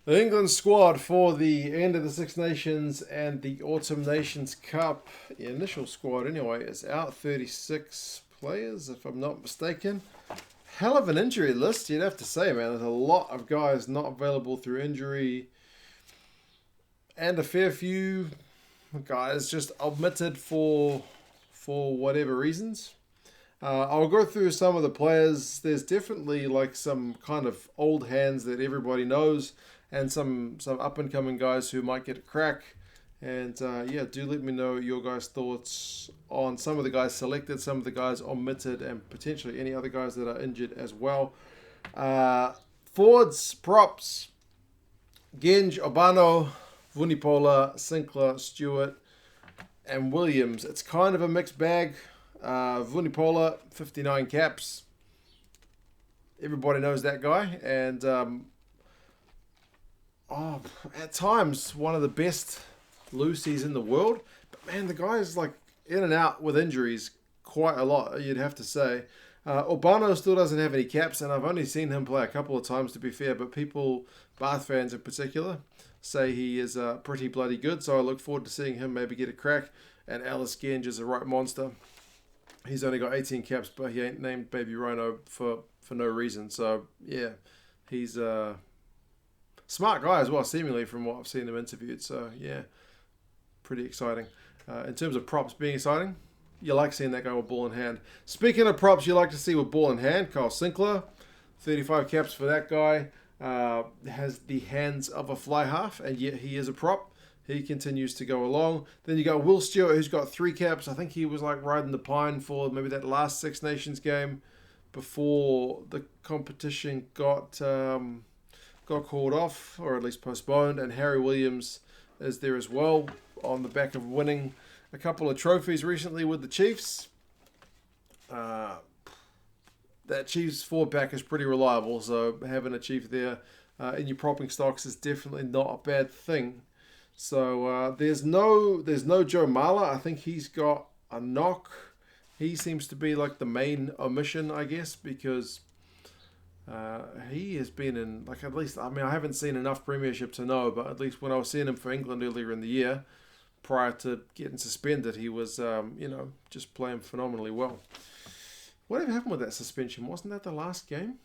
The England squad for the end of the Six Nations and the Autumn Nations Cup, the initial squad anyway, is out. 36 players, if I'm not mistaken. Hell of an injury list, you'd have to say, man. There's a lot of guys not available through injury, and a fair few guys just omitted for whatever reasons. I'll go through some of the players. There's definitely like some kind of old hands that everybody knows, and some up and coming guys who might get a crack. And yeah, do let me know your guys' thoughts on some of the guys selected, some of the guys omitted, and potentially any other guys that are injured as well. Forwards, props: Genge, Obano, Vunipola, Sinclair, Stewart, and Williams. It's kind of a mixed bag. Vunipola, 59 caps. Everybody knows that guy. And at times, one of the best loosies in the world. But man, the guy is like in and out with injuries quite a lot, you'd have to say. Obano still doesn't have any caps, and I've only seen him play a couple of times, to be fair. But people, Bath fans in particular, say he is pretty bloody good. So I look forward to seeing him maybe get a crack. And Alice Genge is a right monster. He's only got 18 caps, but he ain't named Baby Rhino for no reason. So, yeah, he's a smart guy as well, seemingly, from what I've seen him interviewed. So, yeah, pretty exciting. In terms of props being exciting, you like seeing that guy with ball in hand. Speaking of props you like to see with ball in hand, Kyle Sinclair, 35 caps for that guy. Has the hands of a fly half, and yet he is a prop. He continues to go along. Then you got Will Stewart, who's got 3 caps. I think he was like riding the pine for maybe that last Six Nations game before the competition got called off, or at least postponed. And Harry Williams is there as well, on the back of winning a couple of trophies recently with the Chiefs. That Chiefs forward pack is pretty reliable, so having a Chief there in your propping stocks is definitely not a bad thing. So there's no Joe Marler. I think he's got a knock. He seems to be like the main omission, I guess, because he has been in, like, at least, I mean, I haven't seen enough Premiership to know, but at least when I was seeing him for England earlier in the year, prior to getting suspended, he was, just playing phenomenally well. Whatever happened with that suspension? Wasn't that the last game?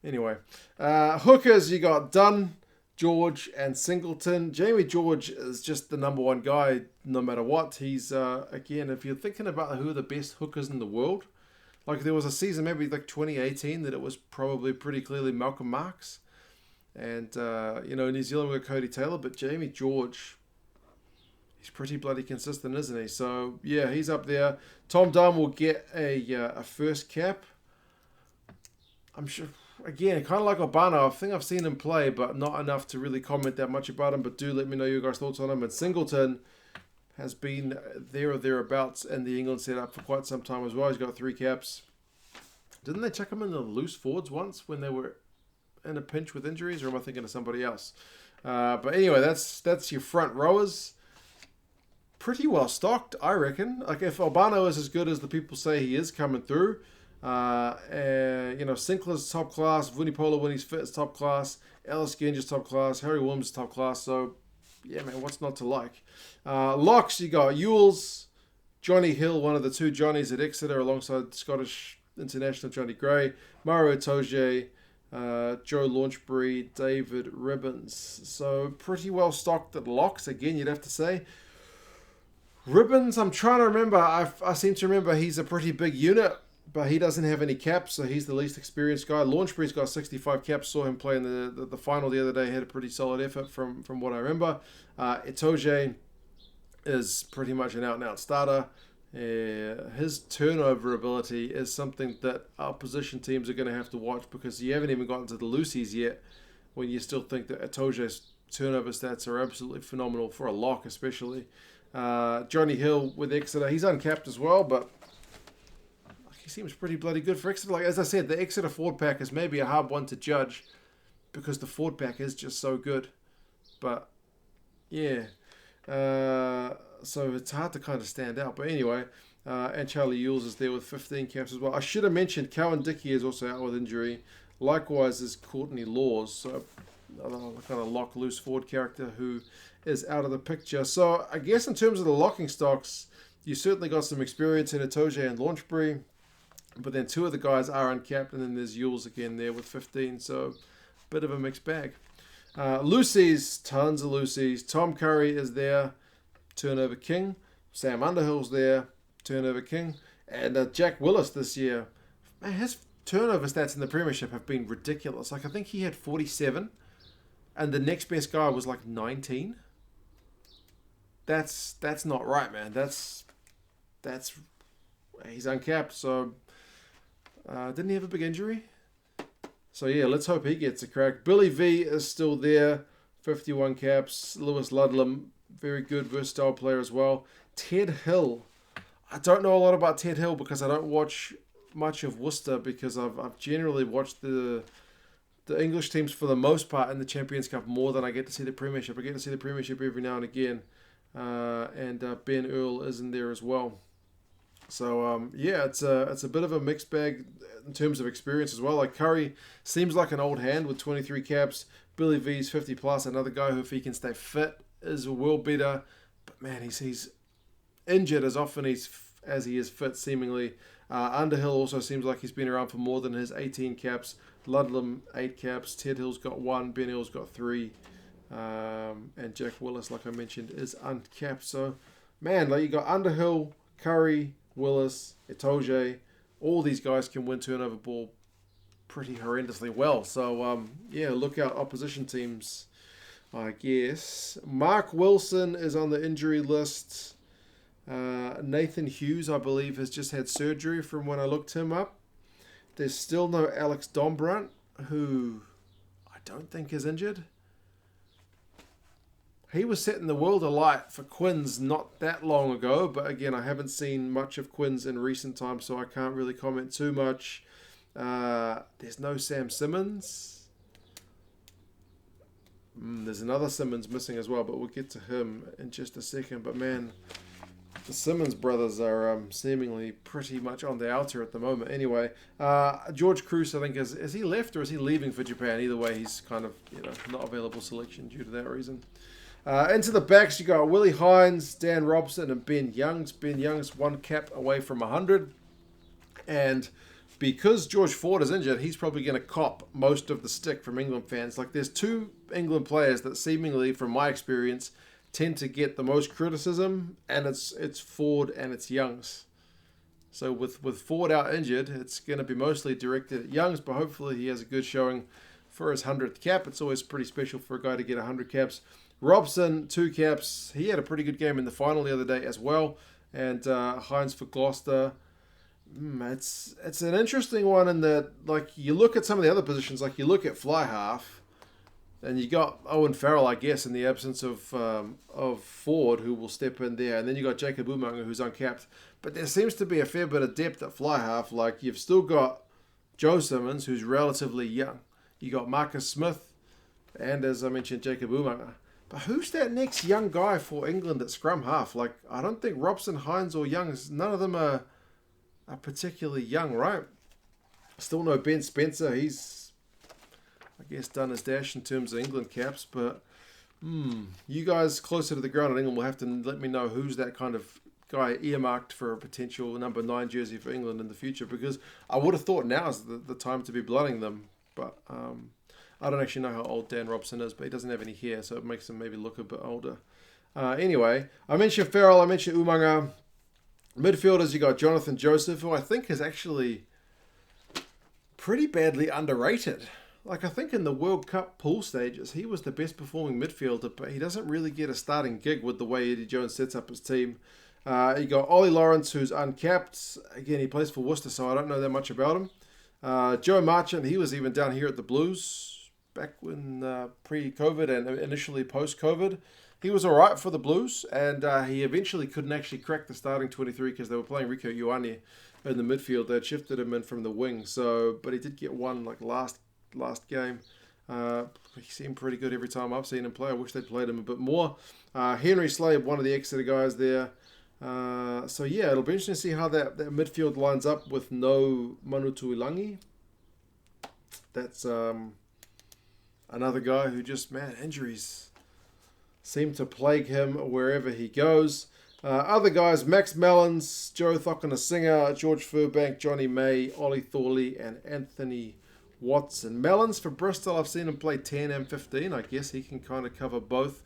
Anyway, hookers, you got Dunn, George, and Singleton. Jamie George is just the number one guy no matter what. He's, again, if you're thinking about who are the best hookers in the world, like there was a season, maybe like 2018, that it was probably pretty clearly Malcolm Marx. And, New Zealand with Cody Taylor, but Jamie George, he's pretty bloody consistent, isn't he? So, yeah, he's up there. Tom Dunn will get a first cap. I'm sure, again, kind of like Obano. I think I've seen him play, but not enough to really comment that much about him. But do let me know your guys' thoughts on him. And Singleton has been there or thereabouts in the England setup for quite some time as well. He's got 3 caps. Didn't they chuck him in the loose forwards once when they were in a pinch with injuries? Or am I thinking of somebody else? But anyway, that's your front rowers. Pretty well stocked, I reckon. Like, if Obano is as good as the people say he is coming through, Sinclair's top class, Vunipola when he's fit is top class, Alice Genge is top class, Harry Williams is top class. So, yeah, man, what's not to like? Locks, you got Ewells, Johnny Hill, one of the 2 Johnnies at Exeter, alongside Scottish international Johnny Gray, Mario Itoje, Joe Launchbury, David Ribbons. So, pretty well stocked at locks, again, you'd have to say. Ribbons, I'm trying to remember. I seem to remember he's a pretty big unit, but he doesn't have any caps, so he's the least experienced guy. Launchbury's got 65 caps. Saw him play in the final the other day. He had a pretty solid effort from what I remember. Itoje is pretty much an out-and-out starter. His turnover ability is something that opposition teams are going to have to watch, because you haven't even gotten to the loosies yet, when you still think that Itoje's turnover stats are absolutely phenomenal for a lock, especially. Johnny Hill with Exeter, he's uncapped as well, but he seems pretty bloody good for Exeter. Like, as I said, the Exeter forward pack is maybe a hard one to judge, because the forward pack is just so good. But yeah, so it's hard to kind of stand out. But anyway, and Charlie Ewells is there with 15 caps as well. I should have mentioned Cowan Dickey is also out with injury. Likewise is Courtney Laws. So another kind of lock loose forward character who is out of the picture. So I guess in terms of the locking stocks, you certainly got some experience in Itoje and Launchbury, but then two of the guys are uncapped, and then there's Yules again there with 15, so bit of a mixed bag. Lucy's, tons of Lucy's. Tom Curry is there, turnover king. Sam Underhill's there, turnover king. And Jack Willis this year, man, his turnover stats in the Premiership have been ridiculous. Like, I think he had 47, and the next best guy was like 19. That's not right, man. That's he's uncapped. So didn't he have a big injury? So yeah, let's hope he gets a crack. Billy V is still there, 51 caps. Lewis Ludlam, very good, versatile player as well. Ted Hill. I don't know a lot about Ted Hill because I don't watch much of Worcester, because I've generally watched the English teams for the most part in the Champions Cup more than I get to see the Premiership. I get to see the Premiership every now and again. And Ben Earl is in there as well. So yeah, it's a bit of a mixed bag in terms of experience as well. Like, Curry seems like an old hand with 23 caps. Billy V's 50 plus, another guy who, if he can stay fit, is a world beater. But man, he's injured as often as he is fit, seemingly. Underhill also seems like he's been around for more than his 18 caps. Ludlam 8 caps. Ted Hill's got 1. Ben Earl's got 3. And Jack Willis, like I mentioned, is uncapped. So man, like, you got Underhill, Curry, Willis, Itoje, all these guys can win turnover ball pretty horrendously well. So yeah, look out opposition teams, I guess. Mark Wilson is on the injury list. Nathan Hughes, I believe, has just had surgery from when I looked him up. There's still no Alex Dombrandt, who I don't think is injured. He was setting the world alight for Quins not that long ago, but again, I haven't seen much of Quins in recent times, so I can't really comment too much. There's no Sam Simmons. There's another Simmons missing as well, but we'll get to him in just a second. But man, the Simmons brothers are seemingly pretty much on the outer at the moment. Anyway, George Cruz, I think, is he left or is he leaving for Japan? Either way, he's kind of, not available selection due to that reason. Into the backs, you got Willie Hines, Dan Robson, and Ben Youngs. Ben Youngs 1 cap away from 100. And because George Ford is injured, he's probably going to cop most of the stick from England fans. Like, there's two England players that seemingly, from my experience, tend to get the most criticism, and it's Ford and it's Youngs. So with Ford out injured, it's going to be mostly directed at Youngs, but hopefully he has a good showing for his 100th cap. It's always pretty special for a guy to get 100 caps. Robson, 2 caps. He had a pretty good game in the final the other day as well. And Hines for Gloucester. It's an interesting one in that, like, you look at some of the other positions, like you look at fly half, and you got Owen Farrell, I guess, in the absence of Ford, who will step in there. And then you got Jacob Umaga, who's uncapped. But there seems to be a fair bit of depth at fly half. Like, you've still got Joe Simmons, who's relatively young. You got Marcus Smith, and as I mentioned, Jacob Umaga. But who's that next young guy for England at scrum half? Like, I don't think Robson, Hines, or Youngs, none of them are particularly young, right? Still no Ben Spencer. He's, I guess, done his dash in terms of England caps. But you guys closer to the ground in England will have to let me know who's that kind of guy earmarked for a potential number 9 jersey for England in the future. Because I would have thought now is the time to be blooding them. But I don't actually know how old Dan Robson is, but he doesn't have any hair, so it makes him maybe look a bit older. Anyway, I mentioned Farrell, I mentioned Umaga. Midfielders, you got Jonathan Joseph, who I think is actually pretty badly underrated. Like, I think in the World Cup pool stages, he was the best performing midfielder, but he doesn't really get a starting gig with the way Eddie Jones sets up his team. You got Ollie Lawrence, who's uncapped. Again, he plays for Worcester, so I don't know that much about him. Joe Marchand, he was even down here at the Blues back when pre-COVID and initially post-COVID. He was all right for the Blues, and he eventually couldn't actually crack the starting 23 because they were playing Rico Ioane in the midfield. They had shifted him in from the wing, but he did get one like last game. He seemed pretty good every time I've seen him play. I wish they'd played him a bit more. Henry Slade, one of the Exeter guys there. So yeah, it'll be interesting to see how that midfield lines up with no Manu Tuilangi. That's another guy who just, man, injuries seem to plague him wherever he goes. Other guys, Max Mellons, Joe Thokanasiga, George Furbank, Johnny May, Ollie Thorley, and Anthony Watson. Mellons for Bristol, I've seen him play 10 and 15. I guess he can kind of cover both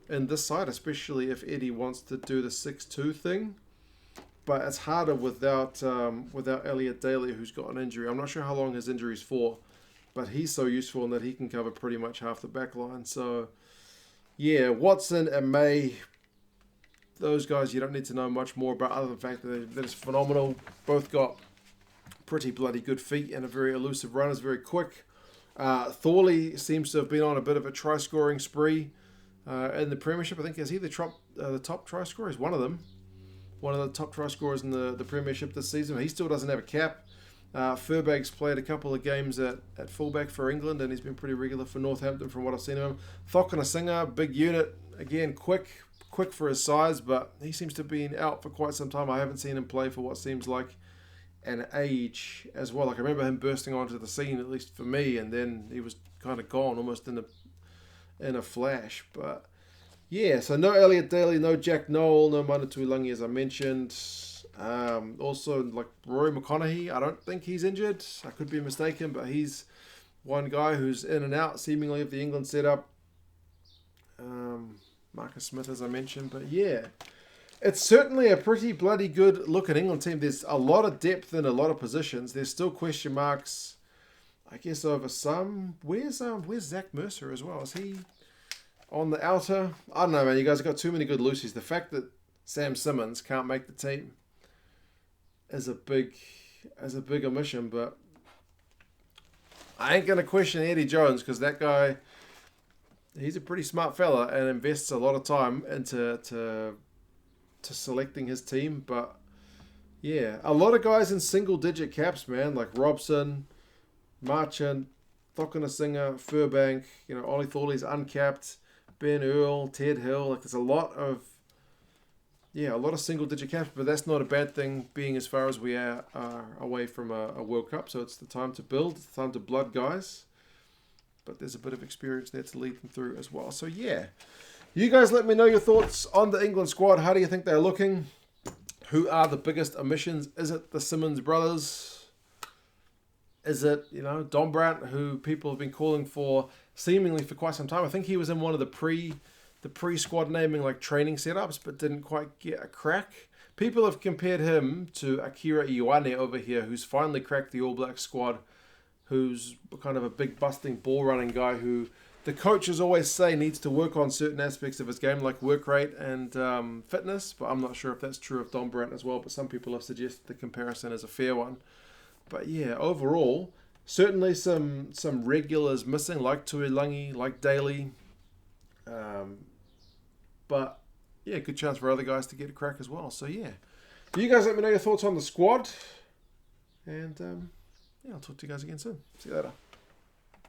in this side, especially if Eddie wants to do the 6-2 thing. But it's harder without Elliot Daly, who's got an injury. I'm not sure how long his injury's for, but he's so useful in that he can cover pretty much half the back line. So, yeah, Watson and May, those guys you don't need to know much more about other than the fact that they're just phenomenal. Both got pretty bloody good feet and a very elusive runners, very quick. Thorley seems to have been on a bit of a try-scoring spree in the Premiership. I think is he the top try scorer? He's one of them. One of the top try scorers in the Premiership this season. He still doesn't have a cap. Furbank's played a couple of games at fullback for England, and he's been pretty regular for Northampton from what I've seen of him. Thokanasiga, big unit, again, quick for his size, but he seems to have been out for quite some time. I haven't seen him play for what seems like an age as well. Like I remember him bursting onto the scene, at least for me, and then he was kind of gone almost in a flash. But yeah, so no Elliot Daly, no Jack Noel, no Mana Tuilangi as I mentioned. Also, like Rory McConaughey, I don't think he's injured. I could be mistaken, but he's one guy who's in and out seemingly of the England setup. Marcus Smith, as I mentioned. But yeah, it's certainly a pretty bloody good looking England team. There's a lot of depth in a lot of positions. There's still question marks, I guess, over some. Where's Zach Mercer as well? Is he on the outer? I don't know, man. You guys have got too many good loosies. The fact that Sam Simmons can't make the team is a big omission, but I ain't gonna question Eddie Jones because that guy, he's a pretty smart fella and invests a lot of time into selecting his team. But yeah, a lot of guys in single digit caps, man, like Robson, Marchand, Thokanasiga, Furbank, Ollie Thorley's uncapped, Ben Earl, Ted Hill. Like there's a lot of single digit caps, but that's not a bad thing being as far as we are away from a World Cup. So it's the time to build, it's the time to blood guys. But there's a bit of experience there to lead them through as well. So yeah, you guys let me know your thoughts on the England squad. How do you think they're looking? Who are the biggest omissions? Is it the Simmons brothers? Is it, Don Brandt, who people have been calling for seemingly for quite some time? I think he was in one of the pre-squad naming like training setups, but didn't quite get a crack. People have compared him to Akira Ioane over here, who's finally cracked the All Black squad, who's kind of a big busting ball running guy who the coaches always say needs to work on certain aspects of his game, like work rate and fitness. But I'm not sure if that's true of Don Brandt as well. But some people have suggested the comparison is a fair one. But yeah, overall, certainly some regulars missing, like Tuilangi, like Daly. But yeah, good chance for other guys to get a crack as well. So yeah, you guys let me know your thoughts on the squad. And yeah, I'll talk to you guys again soon. See you later.